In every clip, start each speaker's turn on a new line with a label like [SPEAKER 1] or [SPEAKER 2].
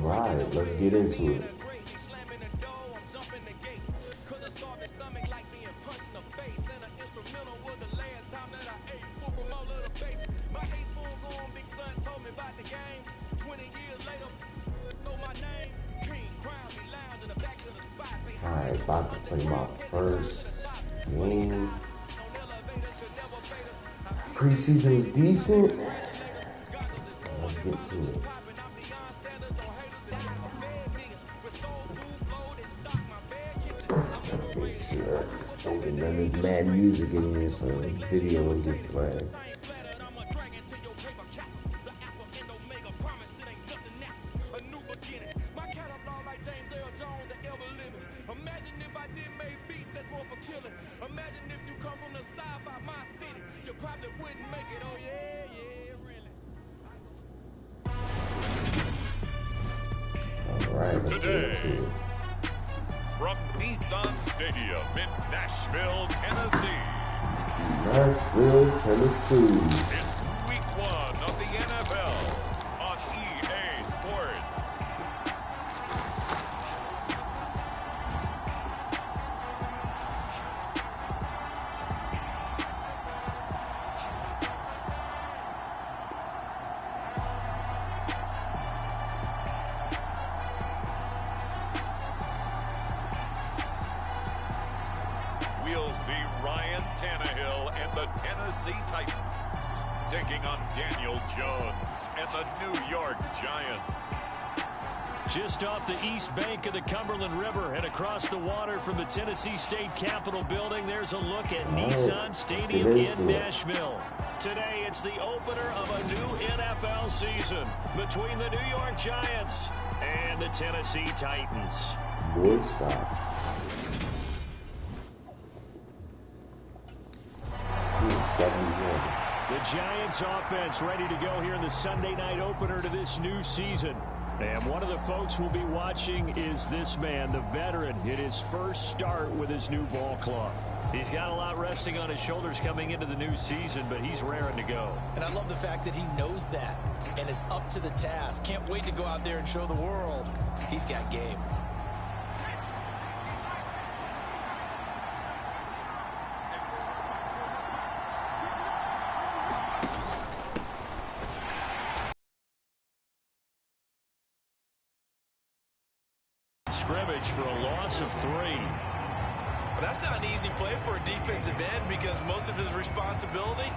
[SPEAKER 1] right, let's get into it. Alright, about to play my first game. Preseason was decent. Let's get to it. Make sure don't get none of this Madden music in here, so the video will get flagged.
[SPEAKER 2] Today, from Nissan Stadium in Nashville, Tennessee.
[SPEAKER 1] Nashville, Tennessee.
[SPEAKER 2] It's week 1 of the NFL on EA Sports. We'll see Ryan Tannehill and the Tennessee Titans taking on Daniel Jones and the New York Giants.
[SPEAKER 3] Just off the east bank of the Cumberland River and across the water from the Tennessee State Capitol building, there's a look at Nissan Stadium in Nashville. Today, it's the opener of a new NFL season between the New York Giants and the Tennessee Titans.
[SPEAKER 1] Boy, stop.
[SPEAKER 3] The Giants offense ready to go here in the Sunday night opener to this new season. And one of the folks we'll be watching is this man, the veteran, in his first start with his new ball club. He's got a lot resting on his shoulders coming into the new season, but he's raring to go.
[SPEAKER 4] And I love the fact that he knows that and is up to the task. Can't wait to go out there and show the world he's got game.
[SPEAKER 3] Scrimmage for a loss of 3.
[SPEAKER 4] Well, that's not an easy play for a defensive end because most of his responsibility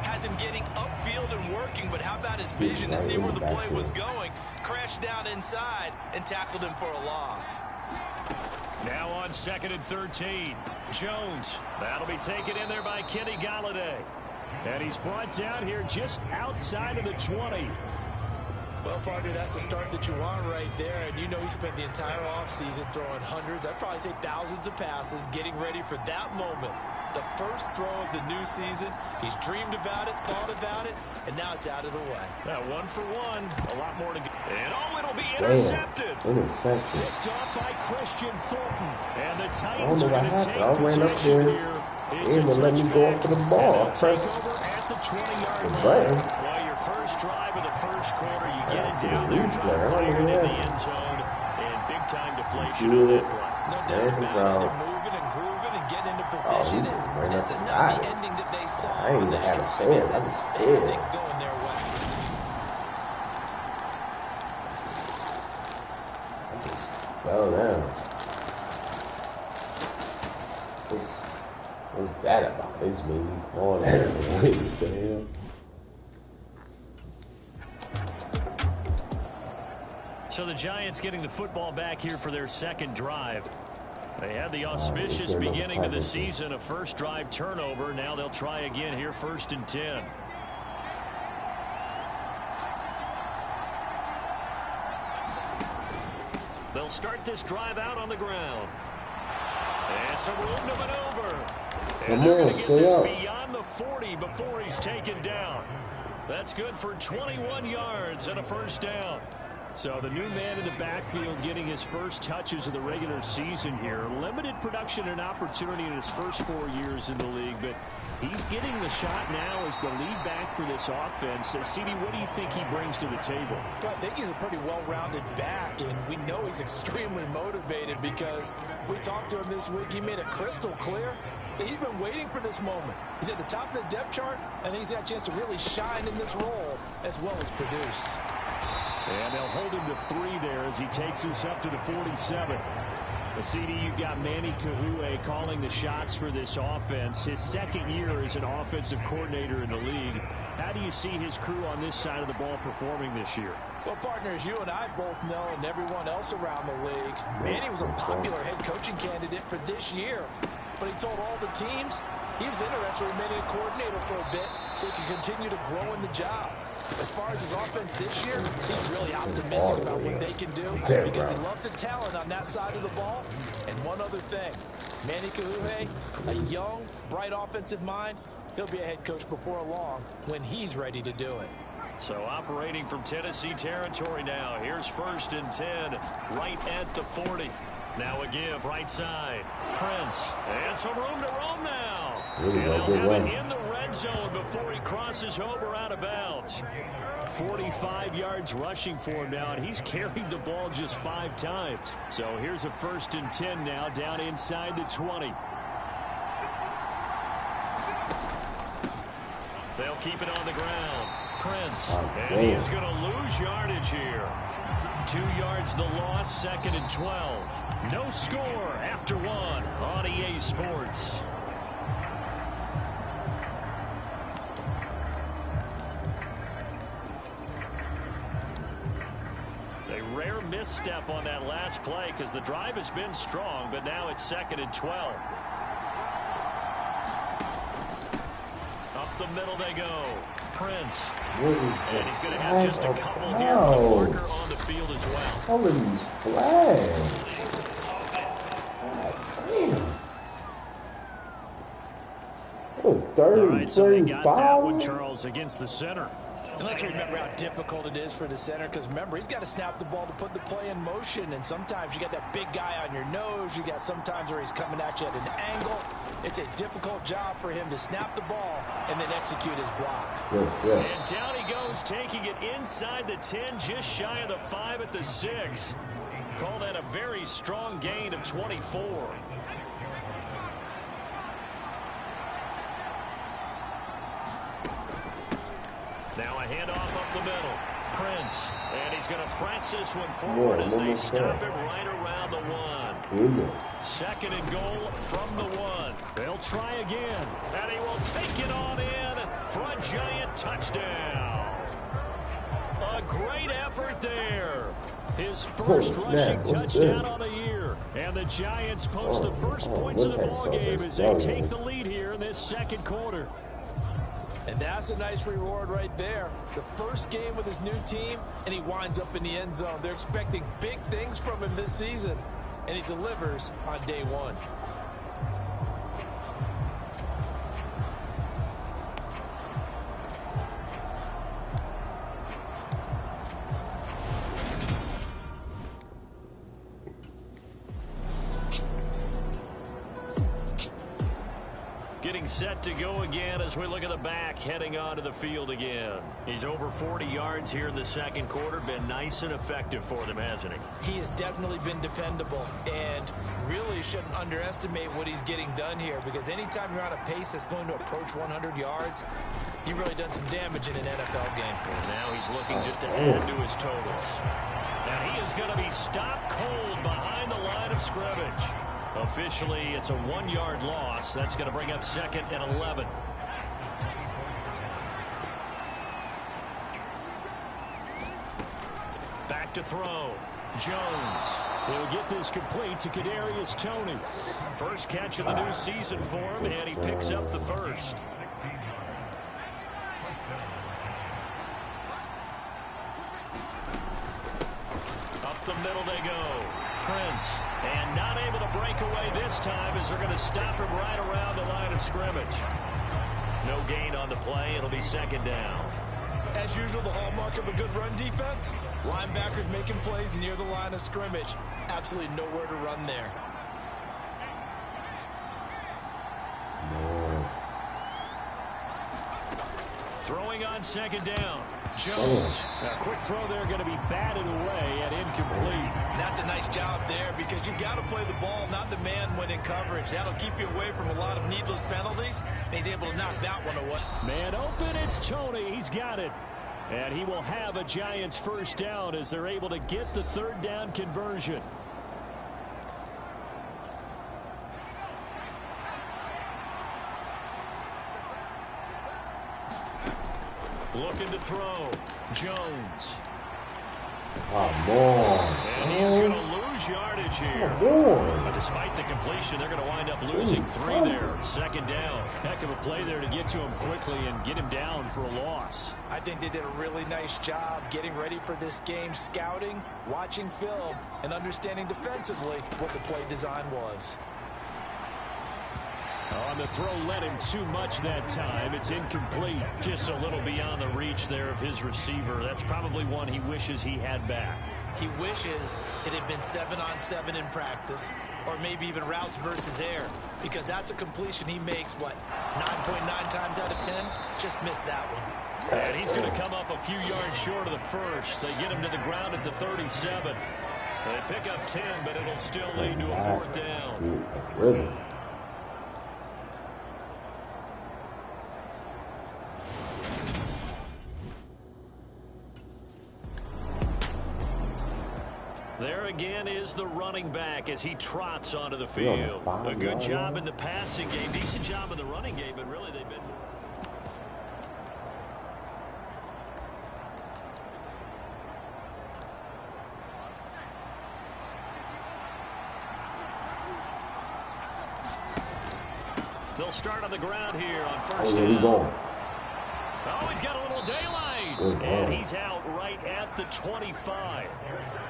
[SPEAKER 4] has him getting upfield and working, but how about his vision to see where the play was going, crashed down inside, and tackled him for a loss.
[SPEAKER 3] Now on 2nd and 13. Jones. That'll be taken in there by Kenny Galladay. And he's brought down here just outside of the 20.
[SPEAKER 4] Well, partner, that's the start that you want right there. And you know he spent the entire offseason throwing hundreds, I'd probably say thousands of passes, getting ready for that moment. The first throw of the new season. He's dreamed about it, thought about it, and now it's out of the way.
[SPEAKER 3] Now 1 for 1. A lot more to go. And it'll be intercepted.
[SPEAKER 1] Interception.
[SPEAKER 3] Picked off by Christian Thornton. And the
[SPEAKER 1] I
[SPEAKER 3] Titans
[SPEAKER 1] don't know
[SPEAKER 3] are
[SPEAKER 1] what
[SPEAKER 3] going to
[SPEAKER 1] happened.
[SPEAKER 3] take
[SPEAKER 1] I ran up
[SPEAKER 3] possession
[SPEAKER 1] there.
[SPEAKER 3] here.
[SPEAKER 1] They didn't let me go up for the ball. I pressed
[SPEAKER 3] the 20-yard
[SPEAKER 1] the
[SPEAKER 3] line.
[SPEAKER 1] button.
[SPEAKER 3] Well, your first drive of the first quarter, you get it
[SPEAKER 1] see
[SPEAKER 3] down
[SPEAKER 1] the
[SPEAKER 3] there,
[SPEAKER 1] replay. I
[SPEAKER 3] fired
[SPEAKER 1] don't
[SPEAKER 3] in
[SPEAKER 1] know
[SPEAKER 3] the
[SPEAKER 1] that.
[SPEAKER 3] end zone, and big-time deflation on that play.
[SPEAKER 4] No doubt about it. They're moving and grooving and getting into position. And this is not the ending that they saw.
[SPEAKER 1] I ain't even had a chance. I just did.
[SPEAKER 4] Things going their way.
[SPEAKER 1] I just fell down. What's that about? It just made me fall down. What the hell?
[SPEAKER 3] So the Giants getting the football back here for their second drive. They had the auspicious beginning of the season, a first drive turnover. Now they'll try again here, 1st and 10. They'll start this drive out on the ground. And some room to maneuver. And they're going to get this beyond the 40 before he's taken down. That's good for 21 yards and a first down. So the new man in the backfield getting his first touches of the regular season here. Limited production and opportunity in his first 4 years in the league, but he's getting the shot now as the lead back for this offense. So, CD, what do you think he brings to the table?
[SPEAKER 4] Well, I think he's a pretty well-rounded back, and we know he's extremely motivated because we talked to him this week. He made it crystal clear that he's been waiting for this moment. He's at the top of the depth chart, and he's got a chance to really shine in this role as well as produce.
[SPEAKER 3] And they'll hold him to 3 there as he takes us up to the 47. The CD, you've got Manny Kahue calling the shots for this offense. His second year as an offensive coordinator in the league. How do you see his crew on this side of the ball performing this year?
[SPEAKER 4] Well, partners, you and I both know, and everyone else around the league, Manny was a popular head coaching candidate for this year. But he told all the teams he was interested in remaining a coordinator for a bit so he could continue to grow in the job. As far as his offense this year, he's really optimistic about what they can do because he loves the talent on that side of the ball. And one other thing, Manny Kahue, a young, bright offensive mind, he'll be a head coach before long when he's ready to do it.
[SPEAKER 3] So operating from Tennessee territory now. Here's 1st and 10, right at the 40. Now a give, right side. Prince, and some room to roam now. And they'll have it in the red zone before he crosses over out of bounds. 45 yards rushing for him now, and he's carried the ball just 5 times. So here's a 1st and 10 now, down inside the 20. They'll keep it on the ground. Prince, and he is going to lose yardage here. 2 yards the loss, 2nd and 12. No score after 1 on EA Sports. A rare misstep on that last play because the drive has been strong, but now it's 2nd and 12. Up the middle they go. Prince. And he's going to have just a couple here. A marker on the field as well.
[SPEAKER 1] All of these flags. God damn. Oh, 30,
[SPEAKER 3] all right, so they got
[SPEAKER 1] 35.
[SPEAKER 3] that one, Charles, against the center.
[SPEAKER 4] And let's remember how difficult it is for the center because, remember, he's got to snap the ball to put the play in motion. And sometimes you got that big guy on your nose. You got sometimes where he's coming at you at an angle. It's a difficult job for him to snap the ball and then execute his block.
[SPEAKER 3] And down he goes, taking it inside the 10, just shy of the 5 at the 6. Call that a very strong gain of 24. Now a handoff up the middle. Prince, and he's going to press this one forward as they stop him right around the 1. 2nd and goal from the 1. They'll try again, and he will take it on in for a giant touchdown. A great effort there. His first rushing touchdown on the year. And the Giants post the first points of the ballgame as they take the lead here in this 2nd quarter.
[SPEAKER 4] And that's a nice reward right there. The first game with his new team, and he winds up in the end zone. They're expecting big things from him this season, and he delivers on day 1.
[SPEAKER 3] Getting set to go again as we look at the back, heading onto the field again. He's over 40 yards here in the 2nd quarter. Been nice and effective for them, hasn't he?
[SPEAKER 4] He has definitely been dependable, and really shouldn't underestimate what he's getting done here, because anytime you're on a pace that's going to approach 100 yards, you've really done some damage in an NFL game.
[SPEAKER 3] And now he's looking just to add to his totals. And he is going to be stopped cold behind the line of scrimmage. Officially, it's a 1-yard loss. That's going to bring up 2nd and 11. Back to throw. Jones. He'll get this complete to Kadarius Toney. First catch of the new season for him, and he picks up the first. Up the middle they go. Prince. And not able to break away this time as they're going to stop him right around the line of scrimmage. No gain on the play. It'll be 2nd down.
[SPEAKER 4] As usual, the hallmark of a good run defense, linebackers making plays near the line of scrimmage. Absolutely nowhere to run there.
[SPEAKER 3] Throwing on second down. Jones. A quick throw there going to be batted away and incomplete.
[SPEAKER 4] That's a nice job there because you've got to play the ball, not the man when in coverage. That'll keep you away from a lot of needless penalties. He's able to knock that one away.
[SPEAKER 3] Man open, it's Tony. He's got it. And he will have a Giants first down as they're able to get the third down conversion. Looking to throw. Jones.
[SPEAKER 1] Come on.
[SPEAKER 3] And he is going to lose yardage here. But despite the completion, they're going to wind up losing 3 there. Second down. Heck of a play there to get to him quickly and get him down for a loss.
[SPEAKER 4] I think they did a really nice job getting ready for this game, scouting, watching film, and understanding defensively what the play design was.
[SPEAKER 3] On the throw led him too much that time. It's incomplete. Just a little beyond the reach there of his receiver. That's probably one he wishes he had back.
[SPEAKER 4] He wishes it had been 7-on-7 in practice, or maybe even routes versus air, because that's a completion he makes, what, 9.9 times out of 10? Just missed that one.
[SPEAKER 3] And he's going to come up a few yards short of the first. They get him to the ground at the 37. They pick up 10, but it'll still lead to a fourth down.
[SPEAKER 1] Really?
[SPEAKER 3] There again is the running back as he trots onto the field. A good job in the passing game. Decent job in the running game, but really they've been... They'll start on the ground here on first down. Oh, he's got a little daylight. And he's out right at the 25.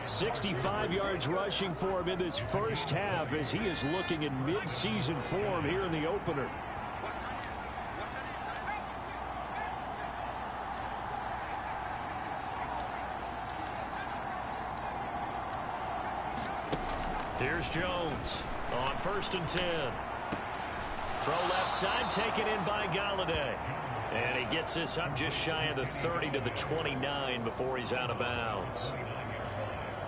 [SPEAKER 3] 65 yards rushing for him in this first half as he is looking in mid-season form here in the opener. Here's Jones on first and 10. Throw left side, taken in by Galladay. And he gets this up just shy of the 30 to the 29 before he's out of bounds.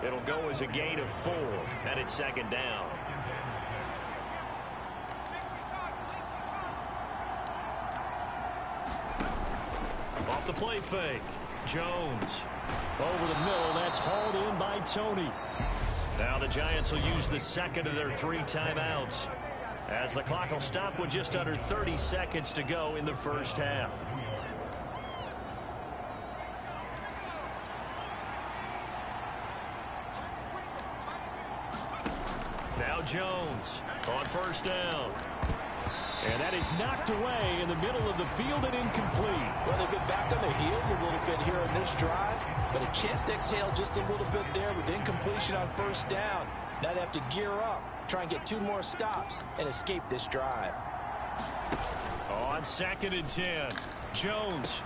[SPEAKER 3] It'll go as a gain of 4, and it's second down. Off the play fake. Jones over the middle. That's hauled in by Tony. Now the Giants will use the second of their 3 timeouts, as the clock will stop with just under 30 seconds to go in the first half. Now Jones on first down. And that is knocked away in the middle of the field and incomplete.
[SPEAKER 4] Well, they've been back on their heels a little bit here in this drive, but a chance to exhale just a little bit there with incompletion on first down. Now they have to gear up, try and get 2 more stops, and escape this drive.
[SPEAKER 3] On second and 10, Jones.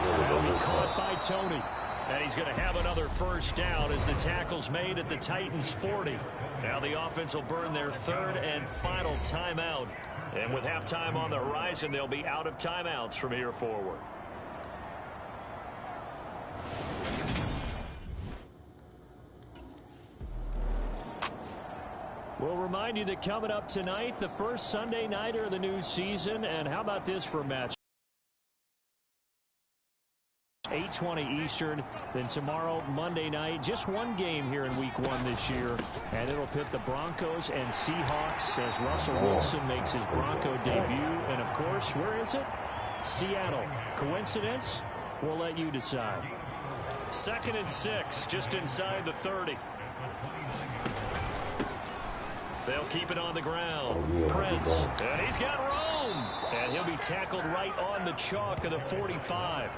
[SPEAKER 3] Will be caught by Tony. And he's going to have another first down as the tackle's made at the Titans' 40. Now the offense will burn their 3rd and final timeout. And with halftime on the horizon, they'll be out of timeouts from here forward. We'll remind you that coming up tonight, the first Sunday nighter of the new season. And how about this for a match? 8:20 Eastern. Then tomorrow, Monday night, just one game here in Week 1 this year. And it'll pit the Broncos and Seahawks as Russell Wilson makes his Bronco debut. And, of course, where is it? Seattle. Coincidence? We'll let you decide. 2nd and 6, just inside the 30. They'll keep it on the ground. Prince. And he's got room. And he'll be tackled right on the chalk of the 45.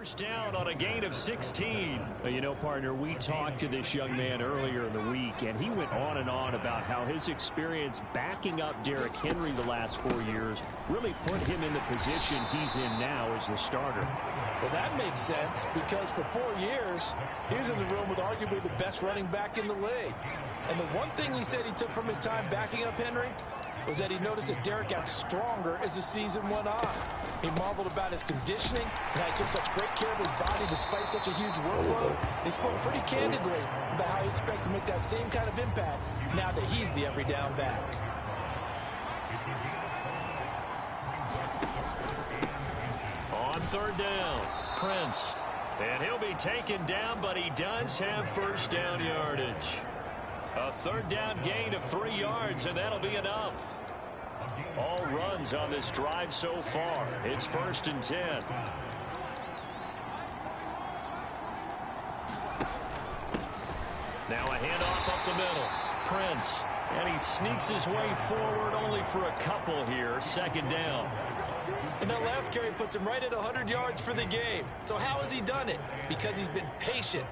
[SPEAKER 3] first down on a gain of 16. Well, you know, partner, we talked to this young man earlier in the week, and he went on and on about how his experience backing up Derrick Henry the last 4 years really put him in the position he's in now as the starter.
[SPEAKER 4] Well, that makes sense because for 4 years, he was in the room with arguably the best running back in the league. And the one thing he said he took from his time backing up Henry was that he noticed that Derrick got stronger as the season went on. He marveled about his conditioning and how he took such great care of his body despite such a huge workload. He spoke pretty candidly about how he expects to make that same kind of impact now that he's the every down back.
[SPEAKER 3] On third down, Prince. And he'll be taken down, but he does have first down yardage. A third down gain of 3 yards, and that'll be enough. All runs on this drive so far. It's 1st and 10. Now a handoff up the middle. Prince. And he sneaks his way forward only for a couple here. 2nd down.
[SPEAKER 4] And that last carry puts him right at 100 yards for the game. So how has he done it? Because he's been patient,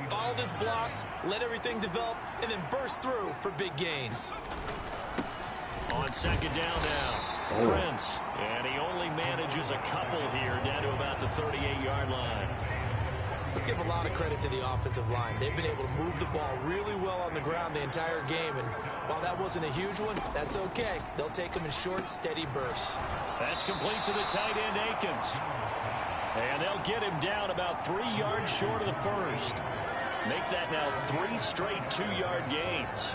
[SPEAKER 4] followed his blocks, let everything develop, and then burst through for big gains.
[SPEAKER 3] On 2nd down now, Prince. And he only manages a couple here down to about the 38-yard line.
[SPEAKER 4] Let's give a lot of credit to the offensive line. They've been able to move the ball really well on the ground the entire game. And while that wasn't a huge one, that's okay. They'll take them in short, steady bursts.
[SPEAKER 3] That's complete to the tight end, Akins. And they'll get him down about 3 yards short of the first. Make that now 3 straight 2-yard gains.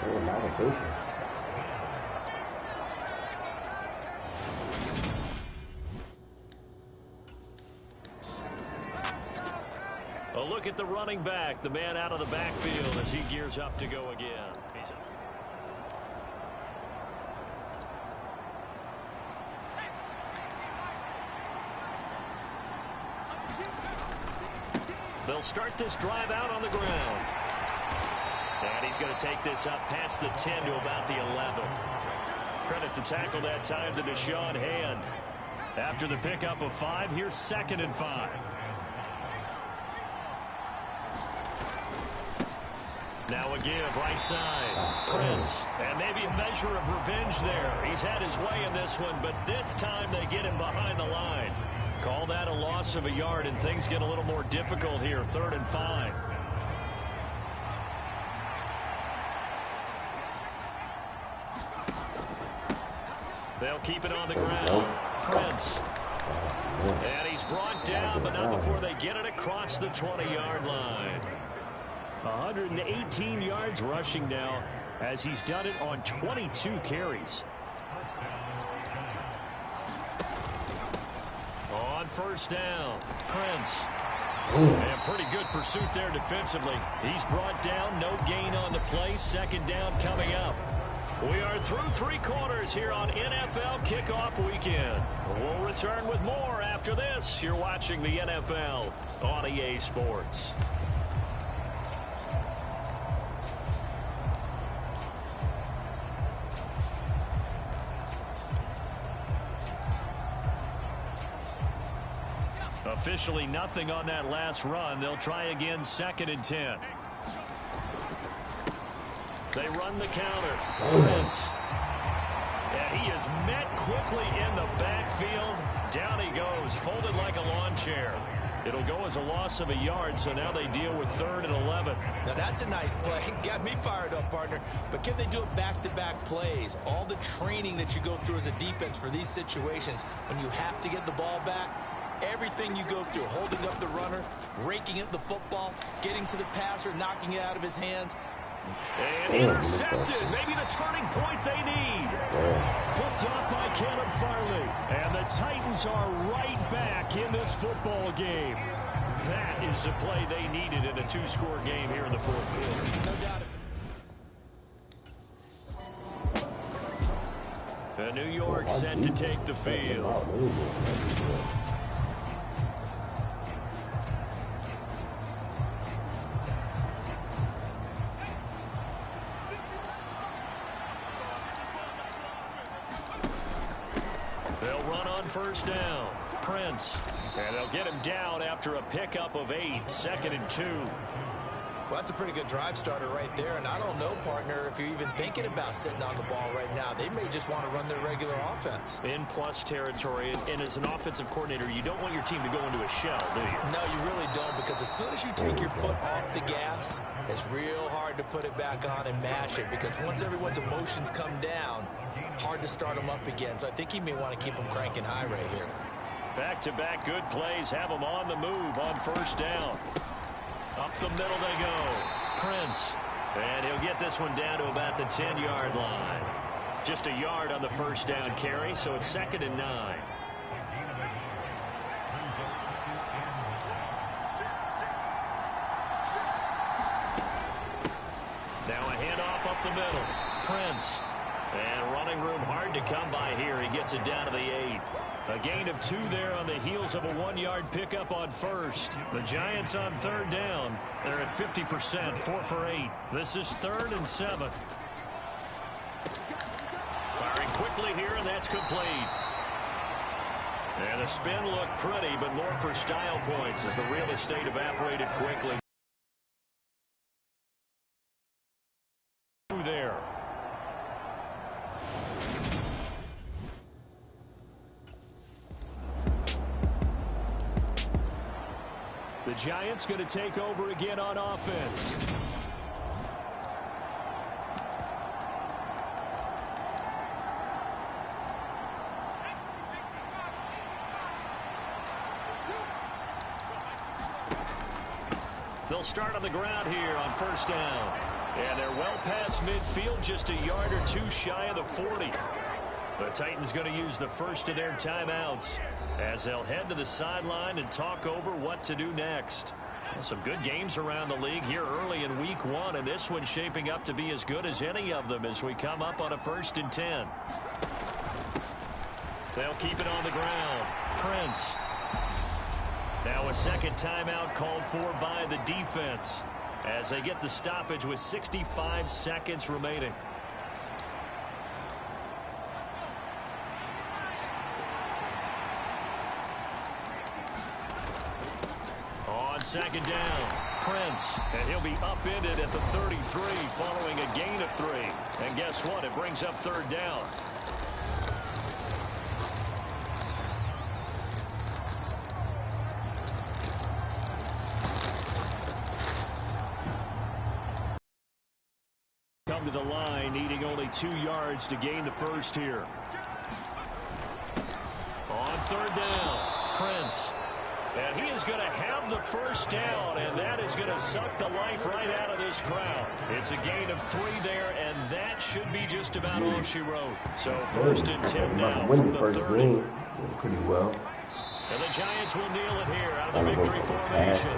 [SPEAKER 3] A look at the running back, the man out of the backfield as he gears up to go again. They'll start this drive out on the ground. And he's going to take this up past the 10 to about the 11. Credit the tackle that time to Deshaun Hand. After the pickup of 5, here's 2nd and 5. Now a give, right side. Prince. And maybe a measure of revenge there. He's had his way in this one, but this time they get him behind the line. Call that a loss of a yard, and things get a little more difficult here. 3rd and 5. They'll keep it on the ground. Prince. And he's brought down, but not before they get it across the 20-yard line. 118 yards rushing now as he's done it on 22 carries. On 1st down, Prince. And pretty good pursuit there defensively. He's brought down, no gain on the play. 2nd down coming up. We are through 3 quarters here on NFL Kickoff Weekend. We'll return with more after this. You're watching the NFL on EA Sports. Officially nothing on that last run. They'll try again, 2nd and 10. They run the counter. Prince. And he is met quickly in the backfield. Down he goes, folded like a lawn chair. It'll go as a loss of a yard, so now they deal with 3rd and 11.
[SPEAKER 4] Now that's a nice play. Got me fired up, partner. But can they do it back-to-back plays? All the training that you go through as a defense for these situations, when you have to get the ball back, everything you go through, holding up the runner, raking at the football, getting to the passer, knocking it out of his hands.
[SPEAKER 3] And intercepted. Maybe the turning point they need. Picked off by Caleb Farley. And the Titans are right back in this football game. That is the play they needed in a 2-score game here in the 4th quarter.
[SPEAKER 4] No doubt.
[SPEAKER 3] New York set to take the field. They'll run on 1st down. Prince. And they'll get him down after a pickup of 8, 2nd and 2.
[SPEAKER 4] Well, that's a pretty good drive starter right there, and I don't know, partner, if you're even thinking about sitting on the ball right now. They may just want to run their regular offense.
[SPEAKER 3] In plus territory, and as an offensive coordinator, you don't want your team to go into a shell, do you?
[SPEAKER 4] No, you really don't, because as soon as you take your foot off the gas, it's real hard to put it back on and mash it, because once everyone's emotions come down, hard to start them up again. So I think he may want to keep them cranking high right here.
[SPEAKER 3] Back-to-back good plays have them on the move on first down. Up the middle they go. Prince. And he'll get this one down to about the 10-yard line. Just a yard on the first down carry, so it's 2nd and 9. Now a handoff up the middle. Prince. And running room hard to come by here. He gets it down to the 8. A gain of 2 there on the heels of a 1-yard pickup on first. The Giants on 3rd down. They're at 50%, 4 for 8. This is 3rd and 7. Firing quickly here, and that's complete. And the spin looked pretty, but more for style points as the real estate evaporated quickly. There. The Giants going to take over again on offense. They'll start on the ground here on first down. And they're well past midfield, just a yard or 2 shy of the 40. The Titans going to use the first of their timeouts as they'll head to the sideline and talk over what to do next. Well, some good games around the league here early in week 1, and this one's shaping up to be as good as any of them as we come up on a 1st and 10. They'll keep it on the ground. Prince. Now a second timeout called for by the defense as they get the stoppage with 65 seconds remaining. On 2nd down, Prince, and he'll be upended at the 33 following a gain of 3. And guess what? It brings up 3rd down. Come to the line, needing only 2 yards to gain the first here. On 3rd down, Prince. And he is going to have the first down, and that is going to suck the life right out of this crowd. It's a gain of 3 there, and that should be just about all she wrote. So 1st and 10 now from the 30.
[SPEAKER 1] Pretty well.
[SPEAKER 3] And the Giants will kneel it here out of the victory formation.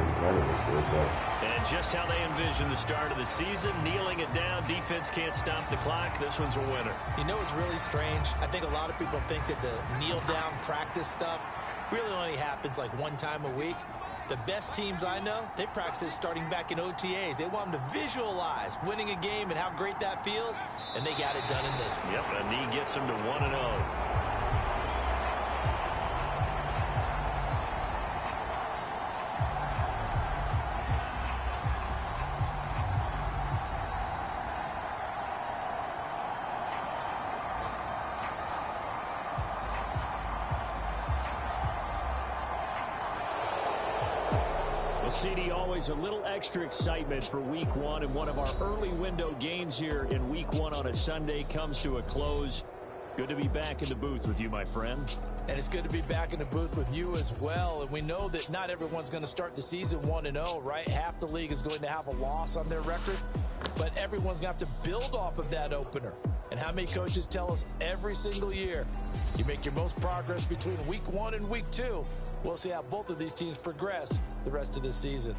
[SPEAKER 3] And just how they envision the start of the season, kneeling it down, defense can't stop the clock. This one's a winner.
[SPEAKER 4] You know what's really strange? I think a lot of people think that the kneel-down practice stuff really only happens like 1 time a week. The best teams I know, they practice starting back in OTAs. They want them to visualize winning a game and how great that feels, and they got it done in this one.
[SPEAKER 3] Yep, a knee gets them to 1-0. CD, always a little extra excitement for week 1, and one of our early window games here in week 1 on a Sunday comes to a close. Good to be back in the booth with you, my friend.
[SPEAKER 4] And it's good to be back in the booth with you as well. And we know that not everyone's going to start the season 1-0, right? Half the league is going to have a loss on their record, but everyone's going to have to build off of that opener. And how many coaches tell us every single year, you make your most progress between week 1 and week 2. We'll see how both of these teams progress the rest of this season.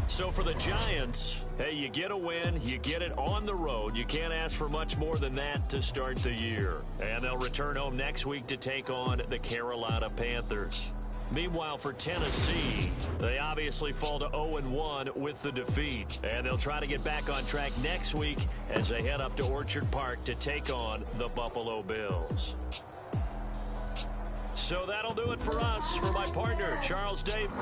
[SPEAKER 3] So for the Giants, hey, you get a win, you get it on the road. You can't ask for much more than that to start the year. And they'll return home next week to take on the Carolina Panthers. Meanwhile, for Tennessee, they obviously fall to 0-1 with the defeat. And they'll try to get back on track next week as they head up to Orchard Park to take on the Buffalo Bills. So So that'll do it for us. For my partner, Charles Davis.